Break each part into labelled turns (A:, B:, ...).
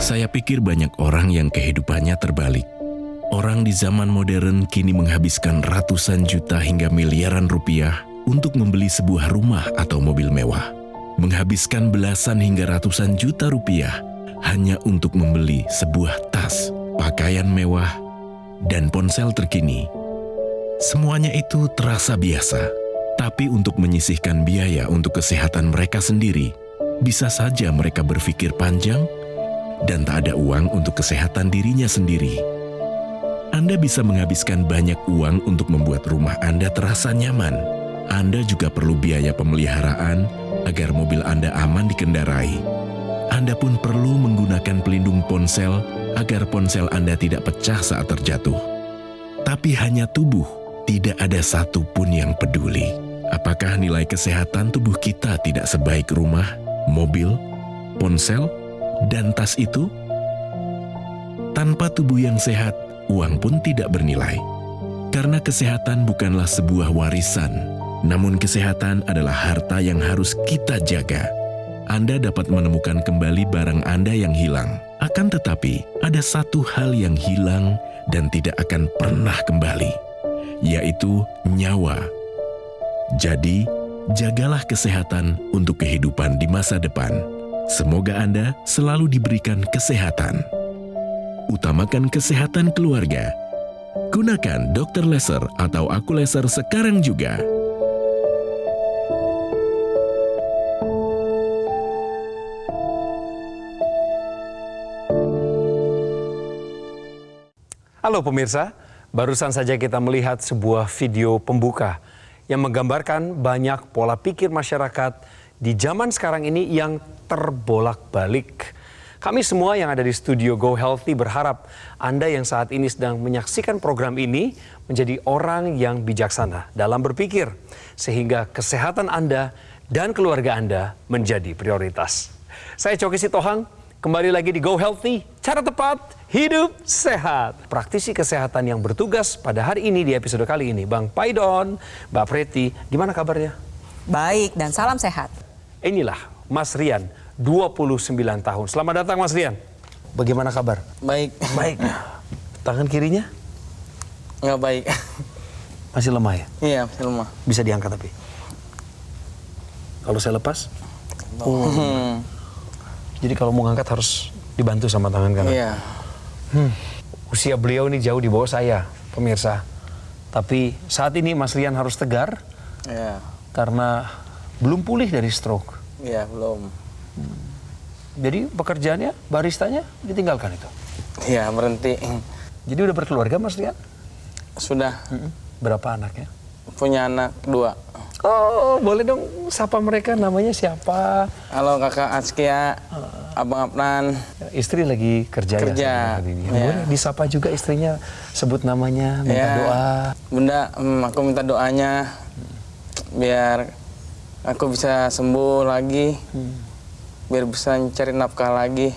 A: Saya pikir banyak orang yang kehidupannya terbalik. Orang di zaman modern kini menghabiskan ratusan juta hingga miliaran rupiah untuk membeli sebuah rumah atau mobil mewah. Menghabiskan belasan hingga ratusan juta rupiah hanya untuk membeli sebuah tas, pakaian mewah, dan ponsel terkini. Semuanya itu terasa biasa, tapi untuk menyisihkan biaya untuk kesehatan mereka sendiri, bisa saja mereka berpikir panjang dan tak ada uang untuk kesehatan dirinya sendiri. Anda bisa menghabiskan banyak uang untuk membuat rumah Anda terasa nyaman. Anda juga perlu biaya pemeliharaan agar mobil Anda aman dikendarai. Anda pun perlu menggunakan pelindung ponsel agar ponsel Anda tidak pecah saat terjatuh. Tapi hanya tubuh, tidak ada satupun yang peduli. Apakah nilai kesehatan tubuh kita tidak sebaik rumah, mobil, ponsel, dan tas itu? Tanpa tubuh yang sehat, uang pun tidak bernilai. Karena kesehatan bukanlah sebuah warisan, namun kesehatan adalah harta yang harus kita jaga. Anda dapat menemukan kembali barang Anda yang hilang. Akan tetapi, ada satu hal yang hilang dan tidak akan pernah kembali, yaitu nyawa. Jadi, jagalah kesehatan untuk kehidupan di masa depan. Semoga Anda selalu diberikan kesehatan. Utamakan kesehatan keluarga. Gunakan Dr. Laser atau Aku Laser sekarang juga.
B: Halo pemirsa, barusan saja kita melihat sebuah video pembuka yang menggambarkan banyak pola pikir masyarakat di zaman sekarang ini yang terbolak-balik. Kami semua yang ada di studio Go Healthy berharap Anda yang saat ini sedang menyaksikan program ini menjadi orang yang bijaksana dalam berpikir, sehingga kesehatan Anda dan keluarga Anda menjadi prioritas. Saya Coki Sitohang, kembali lagi di Go Healthy, cara tepat, hidup sehat. Praktisi kesehatan yang bertugas pada hari ini di episode kali ini, Bang Paidon, Mbak Preti, gimana kabarnya?
C: Baik dan salam sehat.
B: Inilah Mas Rian, 29 tahun. Selamat datang Mas Rian. Bagaimana kabar?
D: Baik.
B: Baik. Tangan kirinya?
D: Nggak baik.
B: Masih lemah ya?
D: Iya, masih lemah.
B: Bisa diangkat tapi? Kalau saya lepas? Jadi kalau mau ngangkat harus dibantu sama tangan kanan?
D: Iya.
B: Usia beliau ini jauh di bawah saya, pemirsa. Tapi saat ini Mas Rian harus tegar
D: Iya.
B: karena belum pulih dari stroke.
D: Iya, belum.
B: Jadi pekerjaannya, baristanya ditinggalkan itu?
D: Iya, berhenti.
B: Jadi udah berkeluarga Mas Rian?
D: Sudah
B: Berapa anaknya?
D: punya anak 2.
B: Oh, boleh dong sapa mereka, namanya siapa?
D: Halo kakak Askia, abang Apnan.
B: Istri lagi kerja
D: Kerja,
B: ya? Hari ini.
D: ya.
B: Boleh disapa juga istrinya, sebut namanya, minta
D: Ya.
B: doa.
D: Bunda, aku minta doanya biar aku bisa sembuh lagi, biar bisa cari nafkah lagi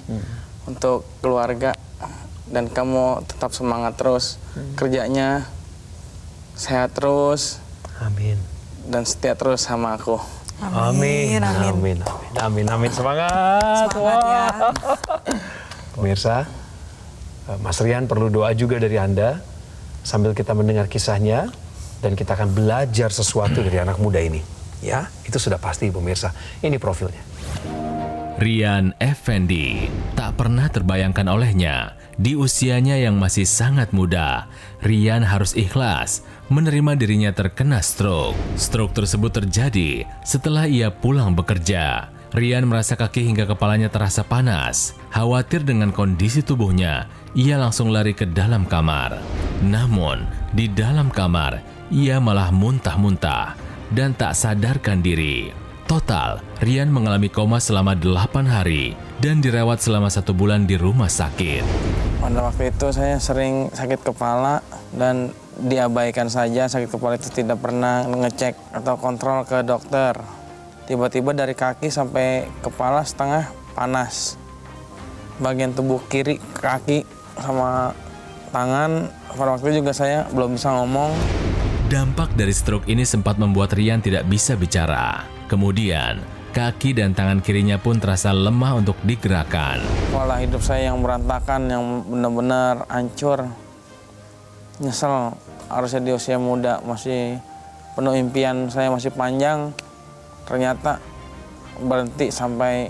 D: untuk keluarga, dan kamu tetap semangat terus kerjanya, sehat terus,
B: Amin.
D: dan setia terus sama aku.
B: Amin.
C: Amin.
B: Amin. Semangat.
C: Semangat ya.
B: Pemirsa, Mas Rian perlu doa juga dari Anda sambil kita mendengar kisahnya dan kita akan belajar sesuatu dari anak muda ini. Ya, itu sudah pasti pemirsa. Ini profilnya.
E: Rian Effendi tak pernah terbayangkan olehnya di usianya yang masih sangat muda, Rian harus ikhlas menerima dirinya terkena stroke. Stroke tersebut terjadi setelah ia pulang bekerja. Rian merasa kaki hingga kepalanya terasa panas. Khawatir dengan kondisi tubuhnya, ia langsung lari ke dalam kamar. Namun, di dalam kamar, ia malah muntah-muntah dan tak sadarkan diri. Total, Rian mengalami koma selama 8 hari dan dirawat selama 1 bulan di rumah sakit.
D: Pada waktu itu saya sering sakit kepala dan diabaikan saja. Sakit kepala itu tidak pernah ngecek atau kontrol ke dokter. Tiba-tiba dari kaki sampai kepala setengah panas. Bagian tubuh kiri, kaki sama tangan, pada waktu itu juga saya belum bisa ngomong.
E: Dampak dari stroke ini sempat membuat Rian tidak bisa bicara. Kemudian, Kaki dan tangan kirinya pun terasa lemah untuk digerakkan.
D: Pola hidup saya yang berantakan, yang benar-benar hancur. Nyesel, harusnya di usia muda masih penuh impian, saya masih panjang. Ternyata berhenti sampai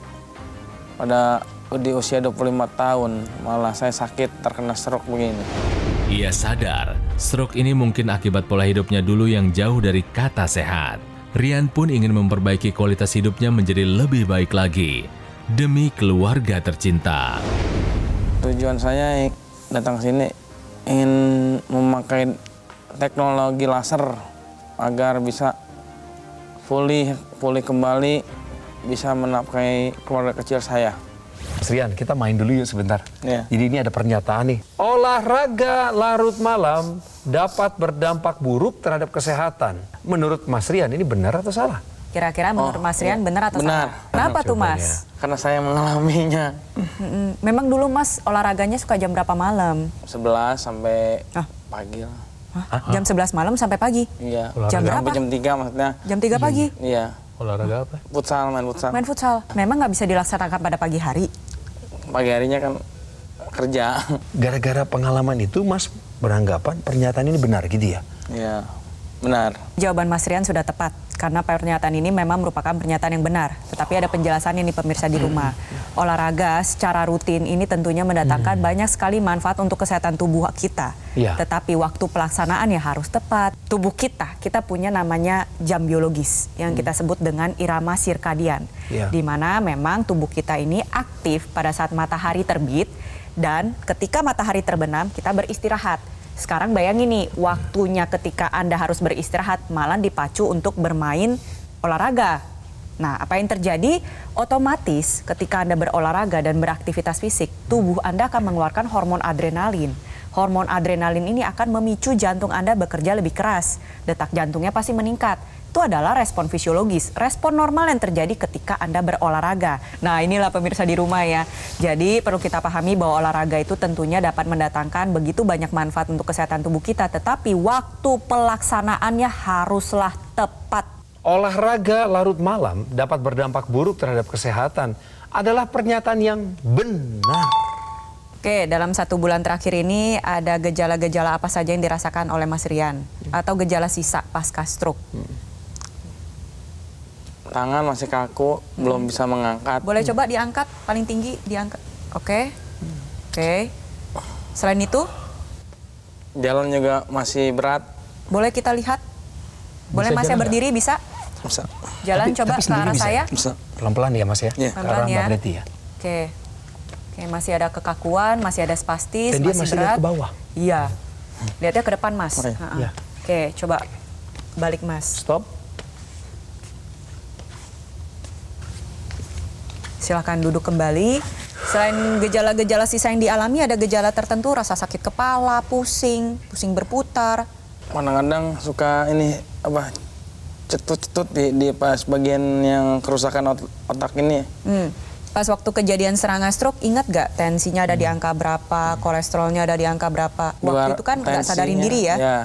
D: pada di usia 25 tahun, malah saya sakit terkena stroke begini.
E: Ia sadar, stroke ini mungkin akibat pola hidupnya dulu yang jauh dari kata sehat. Rian pun ingin memperbaiki kualitas hidupnya menjadi lebih baik lagi demi keluarga tercinta.
D: Tujuan saya datang ke sini ingin memakai teknologi laser agar bisa pulih kembali, bisa menafkahi keluarga kecil saya.
B: Mas Rian, kita main dulu yuk sebentar.
D: Iya.
B: Jadi ini ada pernyataan nih. Olahraga larut malam dapat berdampak buruk terhadap kesehatan. Menurut Mas Rian ini benar atau salah?
C: Kira-kira menurut Mas Rian benar atau
D: benar.
C: salah? Kenapa tuh Mas?
D: Karena saya mengalaminya.
C: Memang dulu Mas olahraganya suka jam berapa malam?
D: 11 sampai
C: Ah.
D: pagi lah.
C: Hah? Jam 11 malam sampai pagi?
D: Iya.
C: Jam berapa?
D: Sampai jam 3 maksudnya.
C: Jam 3 pagi?
D: Iya.
B: Olahraga apa?
D: Futsal, main futsal.
C: Main futsal. Memang nggak bisa dilaksanakan pada pagi hari?
D: Pagi harinya kan kerja.
B: Gara-gara pengalaman itu Mas beranggapan pernyataan ini benar gitu ya?
D: Iya. Benar.
C: Jawaban Mas Rian sudah tepat, karena pernyataan ini memang merupakan pernyataan yang benar. Tetapi ada penjelasannya nih pemirsa di rumah. Olahraga secara rutin ini tentunya mendatangkan banyak sekali manfaat untuk kesehatan tubuh kita.
B: Iya.
C: Tetapi waktu pelaksanaannya harus tepat. Tubuh kita punya namanya jam biologis yang kita sebut dengan irama sirkadian.
B: Iya.
C: Di mana memang tubuh kita ini aktif pada saat matahari terbit dan ketika matahari terbenam kita beristirahat. Sekarang bayangin nih, waktunya ketika Anda harus beristirahat malah dipacu untuk bermain olahraga. Nah, apa yang terjadi? Otomatis ketika Anda berolahraga dan beraktivitas fisik, tubuh Anda akan mengeluarkan hormon adrenalin. Hormon adrenalin ini akan memicu jantung Anda bekerja lebih keras. Detak jantungnya pasti meningkat. Itu adalah respon fisiologis, respon normal yang terjadi ketika Anda berolahraga. Nah, inilah pemirsa di rumah ya. Jadi perlu kita pahami bahwa olahraga itu tentunya dapat mendatangkan begitu banyak manfaat untuk kesehatan tubuh kita, tetapi waktu pelaksanaannya haruslah tepat.
B: Olahraga larut malam dapat berdampak buruk terhadap kesehatan adalah pernyataan yang benar.
C: Oke, dalam 1 bulan terakhir ini ada gejala-gejala apa saja yang dirasakan oleh Mas Rian? Atau gejala sisa pasca stroke?
D: Tangan masih kaku, belum bisa mengangkat.
C: Boleh coba diangkat, paling tinggi diangkat. Oke. Oke. Selain itu,
D: Jalan juga masih berat.
C: boleh kita lihat? Boleh Mas ya berdiri, bisa?
D: Bisa.
C: Jalan coba ke arah saya.
D: Bisa.
B: Pelan-pelan ya Mas ya?
D: Iya.
B: Ke arah
C: Pelan-pelan ya.
B: Mbak Preti ya?
C: Oke. Oke, masih ada kekakuan, masih ada spastis,
B: Dan dia masih lihat
C: berat.
B: ke bawah.
C: Iya. Lihatnya ke depan, Mas.
D: Oke.
C: Ha-ha.
B: Iya.
C: Oke, coba balik, Mas.
B: Stop.
C: Silahkan duduk kembali. Selain gejala-gejala sisa yang dialami, ada gejala tertentu, rasa sakit kepala, pusing berputar.
D: Kadang-kadang suka ini apa cetut-cetut di pas bagian yang kerusakan otak ini.
C: Pas waktu kejadian serangan stroke, ingat gak tensinya ada di angka berapa, kolesterolnya ada di angka berapa? Waktu itu kan nggak sadarin diri ya?
D: Ya,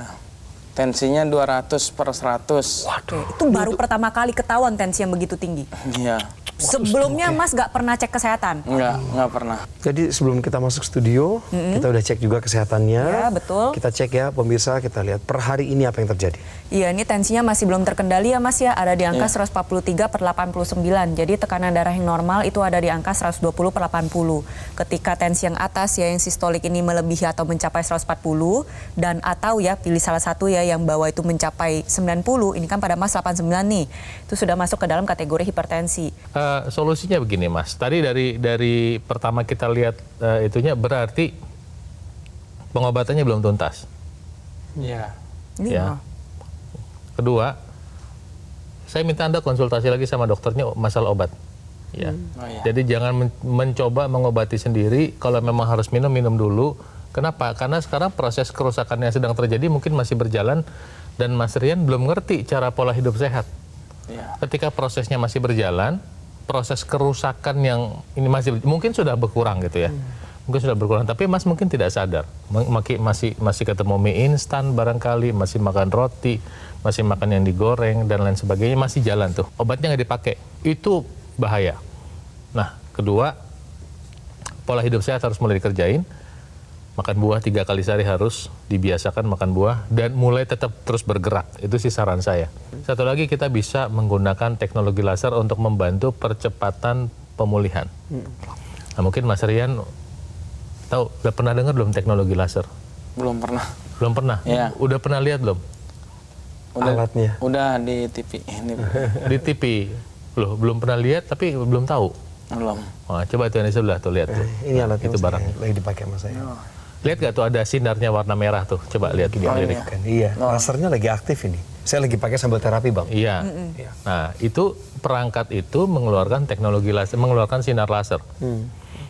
D: tensinya 200/100.
C: Oke, itu baru pertama kali ketahuan tensi yang begitu tinggi.
D: Iya,
C: Sebelumnya Mas nggak pernah cek kesehatan?
D: nggak pernah.
B: Jadi sebelum kita masuk studio, kita udah cek juga kesehatannya.
C: Ya, betul.
B: Kita cek ya pemirsa, kita lihat per hari ini apa yang terjadi.
C: Iya, ini tensinya masih belum terkendali ya Mas ya, ada di angka 143/89. Jadi tekanan darah yang normal itu ada di angka 120/80. Ketika tensi yang atas ya, yang sistolik ini melebihi atau mencapai 140, dan atau ya pilih salah satu ya yang bawah itu mencapai 90, ini kan pada Mas 89 nih, itu sudah masuk ke dalam kategori hipertensi.
F: Solusinya begini Mas, tadi dari pertama kita lihat itunya berarti pengobatannya belum tuntas.
D: Iya.
C: Ini
F: Ya. Kedua, saya minta Anda konsultasi lagi sama dokternya masalah obat. Ya.
D: Oh, iya.
F: Jadi jangan mencoba mengobati sendiri. Kalau memang harus minum dulu. Kenapa? Karena sekarang proses kerusakan yang sedang terjadi mungkin masih berjalan dan Mas Rian belum ngerti cara pola hidup sehat.
D: Iya.
F: Ketika prosesnya masih berjalan, proses kerusakan yang ini masih mungkin sudah berkurang gitu ya. Mungkin sudah berkurang, tapi Mas mungkin tidak sadar. Masih ketemu mie instan barangkali, masih makan roti, masih makan yang digoreng dan lain sebagainya, masih jalan tuh. Obatnya nggak dipakai. Itu bahaya. Nah, kedua, pola hidup sehat harus mulai dikerjain. Makan buah 3 kali sehari harus dibiasakan makan buah dan mulai tetap terus bergerak. Itu sih saran saya. Satu lagi, kita bisa menggunakan teknologi laser untuk membantu percepatan pemulihan. Nah, mungkin Mas Rian tahu, udah pernah dengar belum teknologi laser?
D: Belum pernah.
F: Belum pernah?
D: Iya.
F: Udah pernah lihat belum?
B: Alatnya.
D: Udah di TV.
F: Di TV. Loh, belum pernah lihat tapi belum tahu.
D: Belum.
F: Wah, coba itu yang di sebelah tuh, lihat tuh.
G: Ini alatnya
F: itu barang.
G: lagi dipakai sama saya.
F: Lihat gak tuh ada sinarnya warna merah tuh? Coba lihat di lirik.
G: Kan, iya, lasernya lagi aktif ini. Saya lagi pakai sambil terapi, Bang.
F: Iya. Nah, itu perangkat itu mengeluarkan teknologi laser, mengeluarkan sinar laser.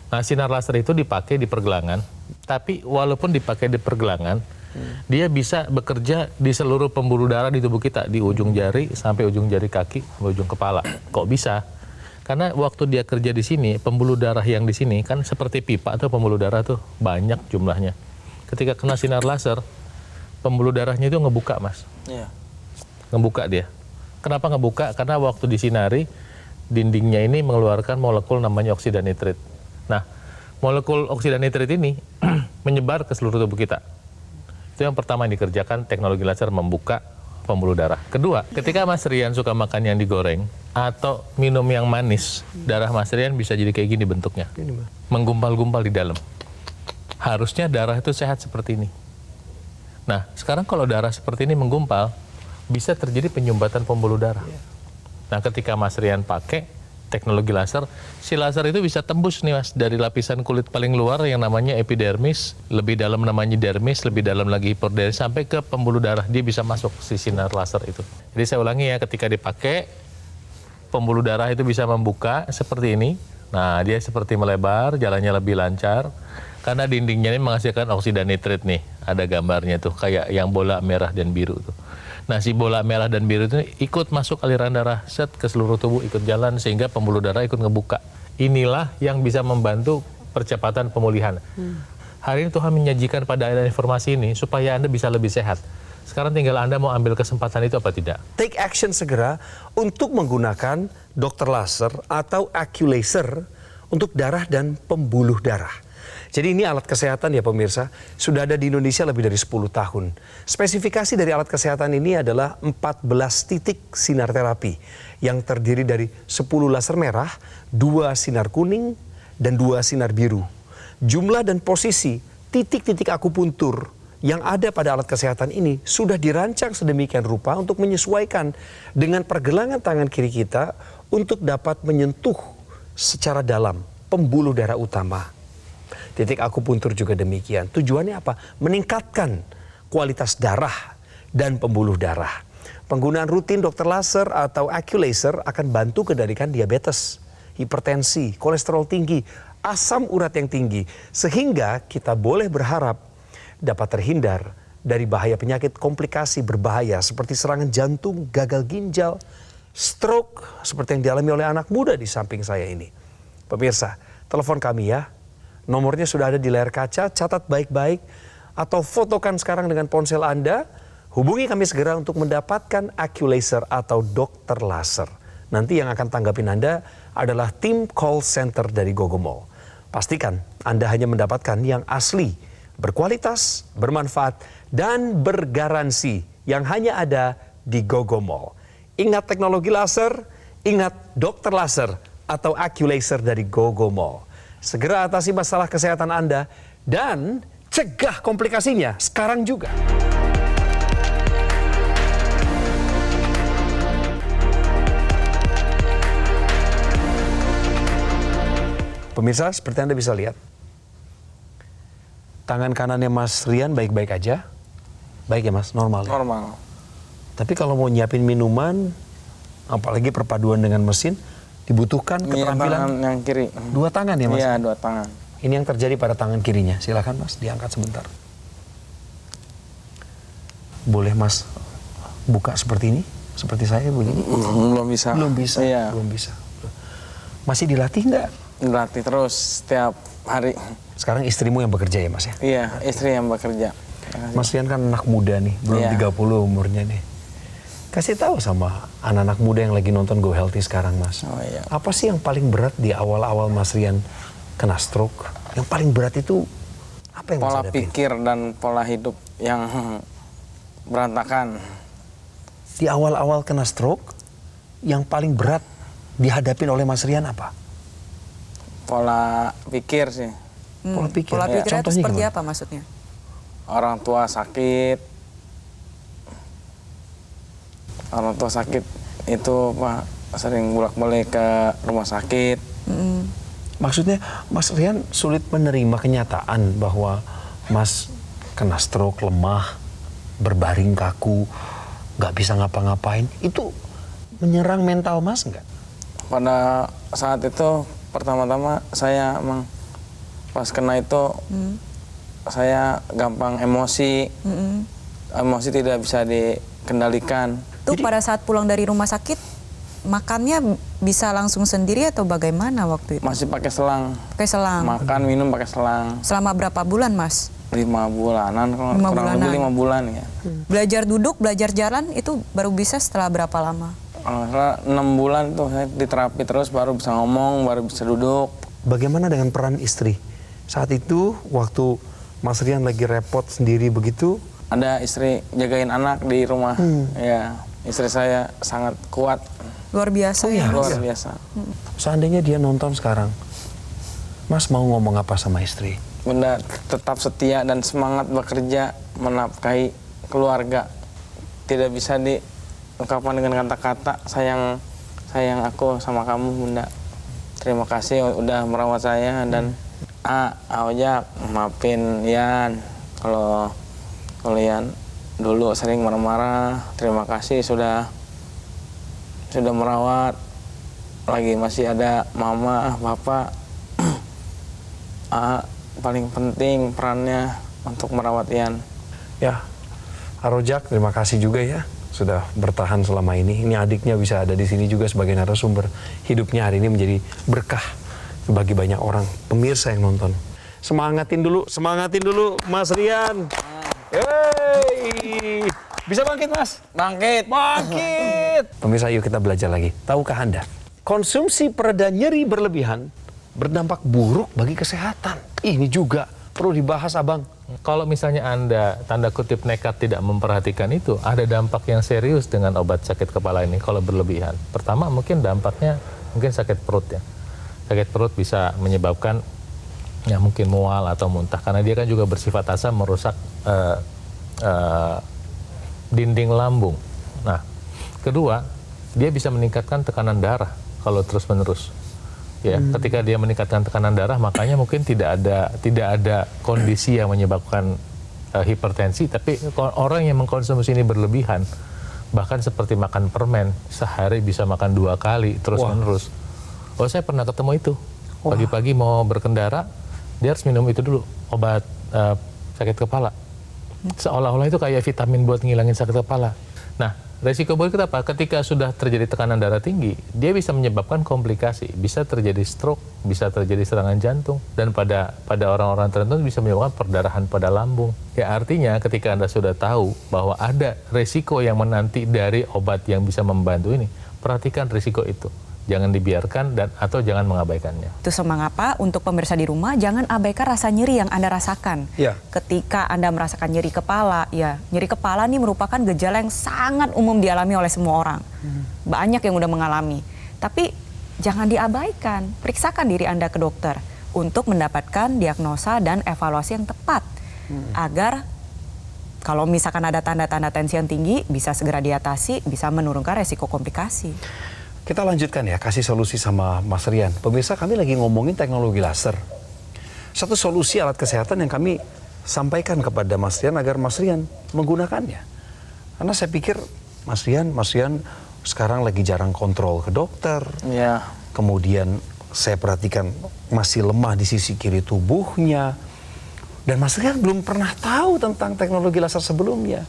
F: Nah, sinar laser itu dipakai di pergelangan, tapi walaupun dipakai di pergelangan, dia bisa bekerja di seluruh pembuluh darah di tubuh kita, di ujung jari sampai ujung jari kaki, sampai ujung kepala. Kok bisa? Karena waktu dia kerja di sini, pembuluh darah yang di sini kan seperti pipa atau pembuluh darah tuh banyak jumlahnya. Ketika kena sinar laser, pembuluh darahnya itu ngebuka, Mas.
D: Iya.
F: Ngebuka dia. Kenapa ngebuka? Karena waktu disinari, dindingnya ini mengeluarkan molekul namanya oksida nitrit. Nah, molekul oksida nitrit ini menyebar ke seluruh tubuh kita. Itu yang pertama yang dikerjakan, teknologi laser membuka pembuluh darah. Kedua, ketika Mas Rian suka makan yang digoreng atau minum yang manis, darah Mas Rian bisa jadi kayak gini bentuknya. Menggumpal-gumpal di dalam. Harusnya darah itu sehat seperti ini. Nah, sekarang kalau darah seperti ini menggumpal, bisa terjadi penyumbatan pembuluh darah. Nah, ketika Mas Rian pakai teknologi laser, si laser itu bisa tembus nih, Mas, dari lapisan kulit paling luar yang namanya epidermis, lebih dalam namanya dermis, lebih dalam lagi hipodermis, sampai ke pembuluh darah. Dia bisa masuk si sinar laser itu. Jadi saya ulangi ya, ketika dipakai, pembuluh darah itu bisa membuka seperti ini. Nah, dia seperti melebar, jalannya lebih lancar, karena dindingnya ini menghasilkan oksida nitrit nih. Ada gambarnya tuh, kayak yang bola merah dan biru tuh. Nah, si bola merah dan biru itu ikut masuk aliran darah set ke seluruh tubuh, ikut jalan sehingga pembuluh darah ikut ngebuka. Inilah yang bisa membantu percepatan pemulihan. Hari ini Tuhan menyajikan pada Anda informasi ini supaya Anda bisa lebih sehat. Sekarang tinggal Anda mau ambil kesempatan itu apa tidak.
B: Take action segera untuk menggunakan dokter laser atau AccuLaser untuk darah dan pembuluh darah. Jadi ini alat kesehatan ya pemirsa, sudah ada di Indonesia lebih dari 10 tahun. Spesifikasi dari alat kesehatan ini adalah 14 titik sinar terapi yang terdiri dari 10 laser merah, 2 sinar kuning, dan 2 sinar biru. Jumlah dan posisi titik-titik akupuntur yang ada pada alat kesehatan ini sudah dirancang sedemikian rupa untuk menyesuaikan dengan pergelangan tangan kiri kita untuk dapat menyentuh secara dalam pembuluh darah utama. Titik akupuntur juga demikian. Tujuannya apa? Meningkatkan kualitas darah dan pembuluh darah. Penggunaan rutin dokter laser atau AccuLaser akan bantu kendalikan diabetes, hipertensi, kolesterol tinggi, asam urat yang tinggi. Sehingga kita boleh berharap dapat terhindar dari bahaya penyakit komplikasi berbahaya seperti serangan jantung, gagal ginjal, stroke seperti yang dialami oleh anak muda di samping saya ini. Pemirsa, telepon kami ya. Nomornya sudah ada di layar kaca, catat baik-baik, atau fotokan sekarang dengan ponsel Anda. Hubungi kami segera untuk mendapatkan AccuLaser atau dokter laser. Nanti yang akan tanggapin Anda adalah tim call center dari Gogomall. Pastikan Anda hanya mendapatkan yang asli, berkualitas, bermanfaat, dan bergaransi yang hanya ada di Gogomall. Ingat teknologi laser, ingat dokter laser atau AccuLaser dari Gogomall. Segera atasi masalah kesehatan Anda dan cegah komplikasinya sekarang juga. Pemirsa, seperti Anda bisa lihat, tangan kanannya Mas Rian baik-baik aja. Baik ya Mas, normal ya?
D: Normal.
B: Tapi kalau mau nyiapin minuman, apalagi perpaduan dengan mesin, dibutuhkan keterampilan
D: tangan yang kiri.
B: 2 tangan ya Mas?
D: Iya, 2 tangan.
B: Ini yang terjadi pada tangan kirinya. Silakan Mas, diangkat sebentar. Boleh Mas buka seperti ini? Seperti saya begini?
D: Belum bisa.
B: Belum bisa.
D: Iya.
B: Belum bisa. Masih dilatih nggak?
D: Dilatih terus setiap hari.
G: Sekarang istrimu yang bekerja ya Mas ya?
D: Iya, istri yang bekerja.
G: Mas Rian kan anak muda nih, belum
D: Iya.
G: 30 umurnya nih. Kasih tahu sama anak-anak muda yang lagi nonton Go Healthy sekarang Mas.
D: Oh, iya.
G: Apa sih yang paling berat di awal-awal Mas Rian kena stroke? Yang paling berat itu apa yang Mas
D: Pola
G: hadapin?
D: pikir dan pola hidup yang berantakan.
G: Di awal-awal kena stroke, yang paling berat dihadapin oleh Mas Rian apa?
D: Pola pikir sih.
G: Pola pikir.
C: Pola
G: Ya,
C: pikirnya itu
G: contohnya
C: seperti
G: gimana?
C: apa maksudnya?
D: Orang tua sakit. Orang tua sakit itu Pak sering bolak-balik ke rumah sakit.
G: Maksudnya Mas Rian sulit menerima kenyataan bahwa Mas kena stroke, lemah, berbaring kaku, nggak bisa ngapa-ngapain. Itu menyerang mental Mas nggak?
D: Pada saat itu pertama-tama saya emang pas kena itu saya gampang emosi. Emosi tidak bisa dikendalikan.
C: Tuh pada saat pulang dari rumah sakit, makannya bisa langsung sendiri atau bagaimana waktu itu?
D: Masih pakai selang.
C: Pakai selang.
D: Makan, minum pakai selang.
C: Selama berapa bulan, Mas?
D: 5 bulanan, kurang
C: 5 bulanan.
D: lebih 5 bulan ya.
C: Belajar duduk, belajar jalan itu baru bisa setelah berapa lama?
D: Kalau salah 6 bulan tuh saya diterapi terus baru bisa ngomong, baru bisa duduk.
G: Bagaimana dengan peran istri? Saat itu waktu Mas Rian lagi repot sendiri begitu,
D: Ada istri jagain anak di rumah. Ya, istri saya sangat kuat,
C: Luar biasa
G: Oh, iya.
C: ya.
D: luar biasa.
G: seandainya dia nonton sekarang, Mas mau ngomong apa sama istri?
D: Bunda tetap setia dan semangat bekerja menafkahi keluarga. Tidak bisa diungkapkan dengan kata-kata sayang aku sama kamu Bunda. Terima kasih udah merawat saya dan Ojak maafin Yan kalau Yan dulu sering marah-marah. Terima kasih sudah merawat. Lagi masih ada mama, bapak. Paling penting perannya untuk merawat Yan.
G: Ya, Arojak, terima kasih juga ya sudah bertahan selama ini. Ini adiknya bisa ada di sini juga sebagai narasumber. Hidupnya hari ini menjadi berkah bagi banyak orang, pemirsa yang nonton. Semangatin dulu Mas Rian. Hey, bisa bangkit Mas?
D: Bangkit!
G: Bangkit! Pemirsa, yuk kita belajar lagi. Tahukah Anda, konsumsi pereda nyeri berlebihan berdampak buruk bagi kesehatan. Ini juga perlu dibahas, Abang.
F: Kalau misalnya Anda, tanda kutip nekat tidak memperhatikan itu, ada dampak yang serius dengan obat sakit kepala ini kalau berlebihan. Pertama mungkin dampaknya mungkin sakit perut ya. Sakit perut bisa menyebabkan ya mungkin mual atau muntah, karena dia kan juga bersifat asam merusak dinding lambung. Nah, kedua, dia bisa meningkatkan tekanan darah kalau terus-menerus. Ya, ketika dia meningkatkan tekanan darah, makanya mungkin tidak ada kondisi yang menyebabkan hipertensi, tapi orang yang mengkonsumsi ini berlebihan, bahkan seperti makan permen, sehari bisa makan 2 kali terus-menerus. Oh, saya pernah ketemu itu. Pagi-pagi mau berkendara, dia harus minum itu dulu, obat sakit kepala. Seolah-olah itu kayak vitamin buat ngilangin sakit kepala. Nah, resiko berikut apa? Ketika sudah terjadi tekanan darah tinggi, dia bisa menyebabkan komplikasi. Bisa terjadi stroke, bisa terjadi serangan jantung, dan pada orang-orang tertentu bisa menyebabkan perdarahan pada lambung. Ya, artinya ketika Anda sudah tahu bahwa ada resiko yang menanti dari obat yang bisa membantu ini, perhatikan resiko itu. Jangan dibiarkan atau jangan mengabaikannya.
C: Itu mengapa untuk pemirsa di rumah jangan abaikan rasa nyeri yang Anda rasakan.
G: Ya.
C: Ketika Anda merasakan nyeri kepala, ya nyeri kepala ini merupakan gejala yang sangat umum dialami oleh semua orang. Banyak yang udah mengalami. Tapi jangan diabaikan, periksakan diri Anda ke dokter untuk mendapatkan diagnosa dan evaluasi yang tepat. Agar kalau misalkan ada tanda-tanda tensi yang tinggi, bisa segera diatasi, bisa menurunkan resiko komplikasi.
G: Kita lanjutkan ya, kasih solusi sama Mas Rian. Pemirsa, kami lagi ngomongin teknologi laser. Satu solusi alat kesehatan yang kami sampaikan kepada Mas Rian agar Mas Rian menggunakannya. Karena saya pikir Mas Rian sekarang lagi jarang kontrol ke dokter.
D: Ya,
G: Kemudian saya perhatikan masih lemah di sisi kiri tubuhnya. Dan Mas Rian belum pernah tahu tentang teknologi laser sebelumnya.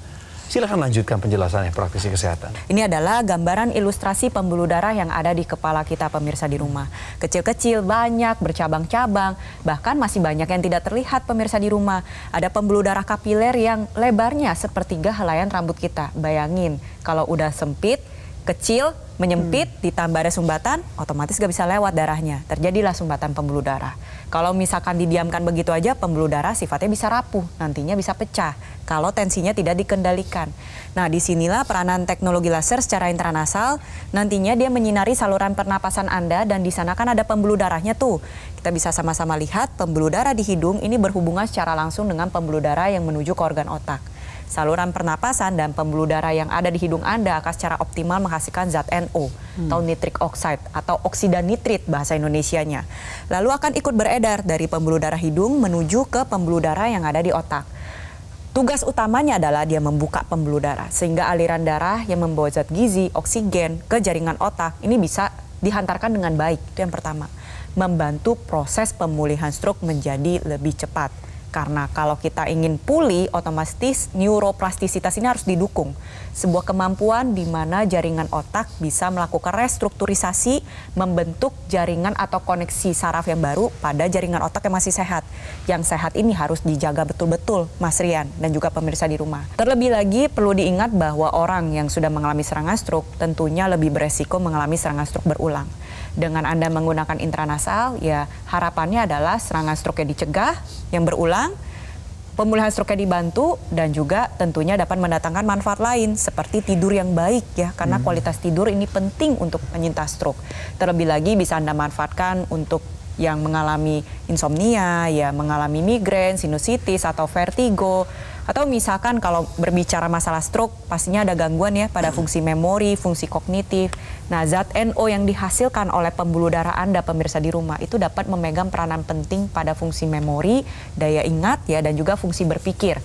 G: Silahkan lanjutkan penjelasannya, praktisi kesehatan.
C: Ini adalah gambaran ilustrasi pembuluh darah yang ada di kepala kita pemirsa di rumah. Kecil-kecil, banyak, bercabang-cabang, bahkan masih banyak yang tidak terlihat pemirsa di rumah. Ada pembuluh darah kapiler yang lebarnya sepertiga helaian rambut kita. Bayangin, kalau udah sempit, kecil, menyempit, ditambah ada sumbatan, otomatis gak bisa lewat darahnya. Terjadilah sumbatan pembuluh darah. Kalau misalkan didiamkan begitu aja, pembuluh darah sifatnya bisa rapuh, nantinya bisa pecah kalau tensinya tidak dikendalikan. Nah, disinilah peranan teknologi laser secara intranasal, nantinya dia menyinari saluran pernapasan Anda dan di sana kan ada pembuluh darahnya tuh. Kita bisa sama-sama lihat pembuluh darah di hidung ini berhubungan secara langsung dengan pembuluh darah yang menuju ke organ otak. Saluran pernapasan dan pembuluh darah yang ada di hidung Anda akan secara optimal menghasilkan zat NO atau nitric oxide atau oksida nitrit bahasa Indonesianya. Lalu akan ikut beredar dari pembuluh darah hidung menuju ke pembuluh darah yang ada di otak. Tugas utamanya adalah dia membuka pembuluh darah sehingga aliran darah yang membawa zat gizi, oksigen ke jaringan otak ini bisa dihantarkan dengan baik. Itu yang pertama. Membantu proses pemulihan stroke menjadi lebih cepat. Karena kalau kita ingin pulih, otomatis neuroplastisitas ini harus didukung. Sebuah kemampuan di mana jaringan otak bisa melakukan restrukturisasi, membentuk jaringan atau koneksi saraf yang baru pada jaringan otak yang masih sehat. Yang sehat ini harus dijaga betul-betul, Mas Rian dan juga pemirsa di rumah. Terlebih lagi perlu diingat bahwa orang yang sudah mengalami serangan stroke tentunya lebih beresiko mengalami serangan stroke berulang. Dengan Anda menggunakan intranasal, ya harapannya adalah serangan stroke-nya dicegah yang berulang, pemulihan stroke-nya dibantu, dan juga tentunya dapat mendatangkan manfaat lain seperti tidur yang baik ya, karena kualitas tidur ini penting untuk penyintas stroke. Terlebih lagi bisa Anda manfaatkan untuk yang mengalami insomnia, ya mengalami migrain, sinusitis atau vertigo, atau misalkan kalau berbicara masalah stroke pastinya ada gangguan ya pada fungsi memori, fungsi kognitif. Nah, zat NO yang dihasilkan oleh pembuluh darah Anda pemirsa di rumah itu dapat memegang peranan penting pada fungsi memori, daya ingat ya dan juga fungsi berpikir.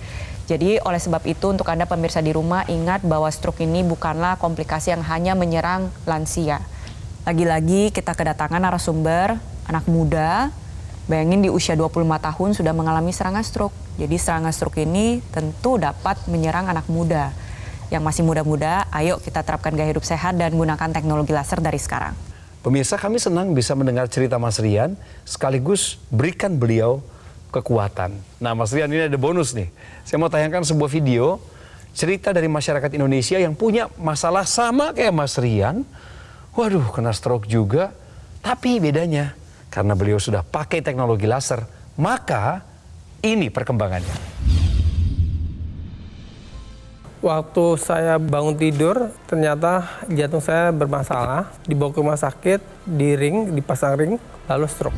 C: Jadi oleh sebab itu untuk Anda pemirsa di rumah ingat bahwa stroke ini bukanlah komplikasi yang hanya menyerang lansia. Lagi-lagi kita kedatangan narasumber anak muda, bayangin di usia 25 tahun sudah mengalami serangan stroke. Jadi serangan stroke ini tentu dapat menyerang anak muda. Yang masih muda-muda, ayo kita terapkan gaya hidup sehat dan gunakan teknologi laser dari sekarang.
G: Pemirsa, kami senang bisa mendengar cerita Mas Rian, sekaligus berikan beliau kekuatan. Nah, Mas Rian, ini ada bonus nih. Saya mau tayangkan sebuah video, cerita dari masyarakat Indonesia yang punya masalah sama kayak Mas Rian. Waduh, kena stroke juga, tapi bedanya karena beliau sudah pakai teknologi laser, maka ini perkembangannya.
H: Waktu saya bangun tidur, ternyata jantung saya bermasalah. Dibawa ke rumah sakit, dipasang ring, lalu stroke.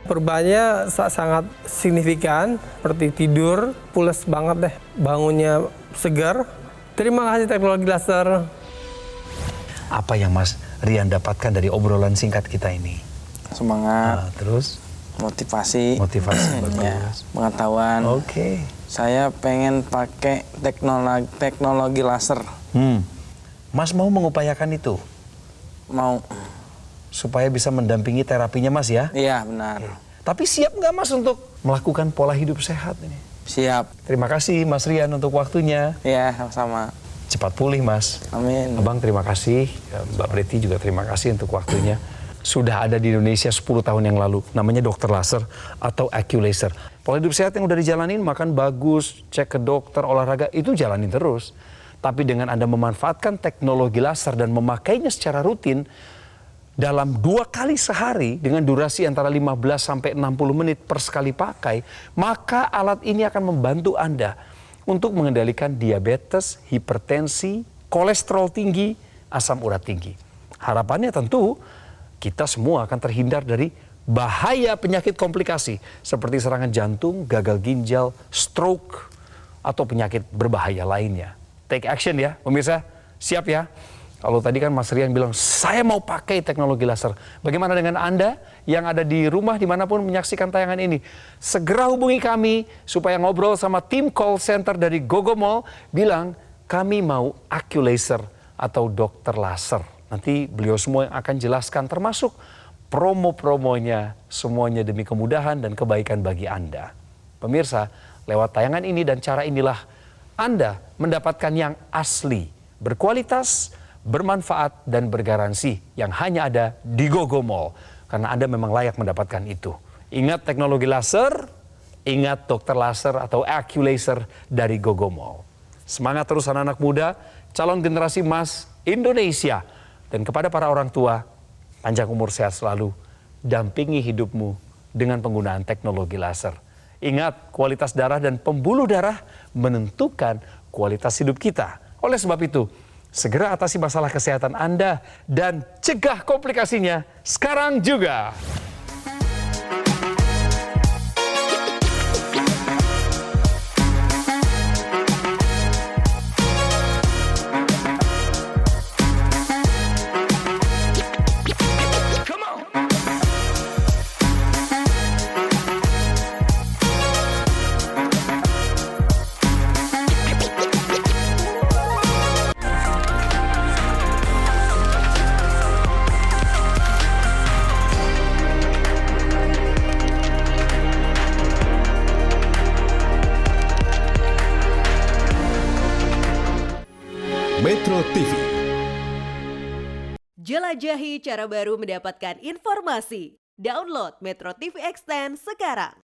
H: Perubahannya sangat signifikan, seperti tidur, pules banget deh. Bangunnya segar. Terima kasih teknologi laser.
G: Apa yang Mas Rian dapatkan dari obrolan singkat kita ini?
D: Semangat,
G: Terus?
D: motivasi,
G: Bagus.
D: ya, pengetahuan.
G: Oke.
D: Saya pengen pakai teknologi laser.
G: Mas mau mengupayakan itu?
D: Mau.
G: Supaya bisa mendampingi terapinya Mas ya?
D: Iya, benar.
G: Tapi siap nggak Mas untuk melakukan pola hidup sehat ini?
D: Siap.
G: Terima kasih Mas Rian untuk waktunya.
D: Iya, sama-sama.
G: Cepat pulih Mas.
D: Amin.
G: Abang terima kasih, Mbak Preti juga terima kasih untuk waktunya. Sudah ada di Indonesia 10 tahun yang lalu, namanya dokter laser atau AccuLaser. Pola hidup sehat yang udah dijalanin, makan bagus, cek ke dokter, olahraga, itu jalanin terus. Tapi dengan Anda memanfaatkan teknologi laser dan memakainya secara rutin, dalam 2 kali sehari dengan durasi antara 15 sampai 60 menit per sekali pakai, maka alat ini akan membantu Anda untuk mengendalikan diabetes, hipertensi, kolesterol tinggi, asam urat tinggi. Harapannya tentu kita semua akan terhindar dari bahaya penyakit komplikasi seperti serangan jantung, gagal ginjal, stroke, atau penyakit berbahaya lainnya. Take action ya, pemirsa. Siap ya? Kalau tadi kan Mas Rian bilang, saya mau pakai teknologi laser. Bagaimana dengan Anda yang ada di rumah dimanapun menyaksikan tayangan ini? Segera hubungi kami supaya ngobrol sama tim call center dari Gogomall. Bilang, kami mau AccuLaser atau dokter laser. Nanti beliau semua yang akan jelaskan termasuk promo-promonya. Semuanya demi kemudahan dan kebaikan bagi Anda. Pemirsa,
B: Lewat tayangan ini dan cara inilah Anda mendapatkan yang asli, berkualitas, bermanfaat, dan bergaransi yang hanya ada di GoGo Mall. Karena Anda memang layak mendapatkan itu. Ingat teknologi laser, ingat dokter laser atau AccuLaser dari GoGo Mall. Semangat terus anak-anak muda, calon generasi emas Indonesia. Dan kepada para orang tua, panjang umur sehat selalu, dampingi hidupmu dengan penggunaan teknologi laser. Ingat, kualitas darah dan pembuluh darah menentukan kualitas hidup kita. Oleh sebab itu, segera atasi masalah kesehatan Anda dan cegah komplikasinya sekarang juga.
I: Metro TV.
J: Jelajahi cara baru mendapatkan informasi. Download Metro TV Extend sekarang.